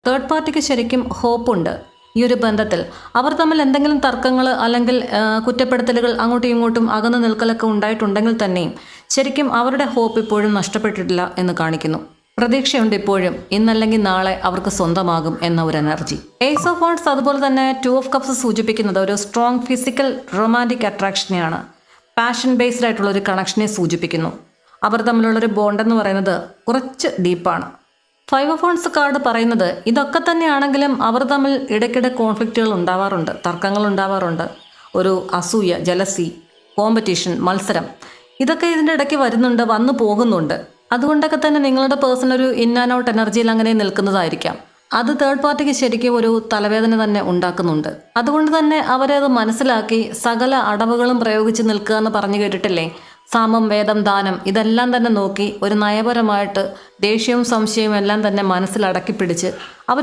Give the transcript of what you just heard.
Third പാർട്ടിക്ക് ശരിക്കും ഹോപ്പുണ്ട് ഈ ഒരു ബന്ധത്തിൽ. അവർ തമ്മിൽ എന്തെങ്കിലും തർക്കങ്ങൾ അല്ലെങ്കിൽ കുറ്റപ്പെടുത്തലുകൾ അങ്ങോട്ടും ഇങ്ങോട്ടും അകന്നു നിൽക്കലൊക്കെ ഉണ്ടായിട്ടുണ്ടെങ്കിൽ തന്നെയും ശരിക്കും അവരുടെ ഹോപ്പ് ഇപ്പോഴും നഷ്ടപ്പെട്ടിട്ടില്ല എന്ന് കാണിക്കുന്നു. പ്രതീക്ഷയുണ്ട് ഇപ്പോഴും, ഇന്നല്ലെങ്കിൽ നാളെ അവർക്ക് സ്വന്തമാകും എന്ന ഒരു എനർജി. ഏസ് ഓഫ് വാണ്ട്സ് അതുപോലെ തന്നെ 2 ഓഫ് കപ്സ് സൂചിപ്പിക്കുന്നത് ഒരു സ്ട്രോങ് ഫിസിക്കൽ റൊമാൻറ്റിക് അട്രാക്ഷനെയാണ്. പാഷൻ ബേസ്ഡ് ആയിട്ടുള്ള ഒരു കണക്ഷനെ സൂചിപ്പിക്കുന്നു. അവർ തമ്മിലുള്ളൊരു ബോണ്ടെന്ന് പറയുന്നത് കുറച്ച് ഡീപ്പാണ്. 5 ഓഫ് വാണ്ട്സ് കാർഡ് പറയുന്നത് ഇതൊക്കെ തന്നെയാണെങ്കിലും അവർ തമ്മിൽ ഇടയ്ക്കിടെ കോൺഫ്ലിക്റ്റുകൾ ഉണ്ടാവാറുണ്ട്, തർക്കങ്ങൾ ഉണ്ടാവാറുണ്ട്. ഒരു അസൂയ, ജലസി, കോമ്പറ്റീഷൻ, മത്സരം, ഇതൊക്കെ ഇതിൻ്റെ ഇടയ്ക്ക് വരുന്നുണ്ട്, വന്നു പോകുന്നുണ്ട്. അതുകൊണ്ടൊക്കെ തന്നെ നിങ്ങളുടെ പേഴ്സൺ ഒരു ഇൻ ആൻഡ് ഔട്ട് എനർജിയിൽ അങ്ങനെ നിൽക്കുന്നതായിരിക്കാം. അത് തേർഡ് പാർട്ടിക്ക് ശരിക്കും ഒരു തലവേദന തന്നെ ഉണ്ടാക്കുന്നുണ്ട്. അതുകൊണ്ട് തന്നെ അവരെ അത് മനസ്സിലാക്കി സകല അടവുകളും പ്രയോഗിച്ച് നിൽക്കുക എന്ന് പറഞ്ഞു കേട്ടിട്ടില്ലേ? സാമം, വേദം, ദാനം ഇതെല്ലാം തന്നെ നോക്കി ഒരു നയപരമായിട്ട് ദേഷ്യവും സംശയവും എല്ലാം തന്നെ മനസ്സിലടക്കി പിടിച്ച് അവർ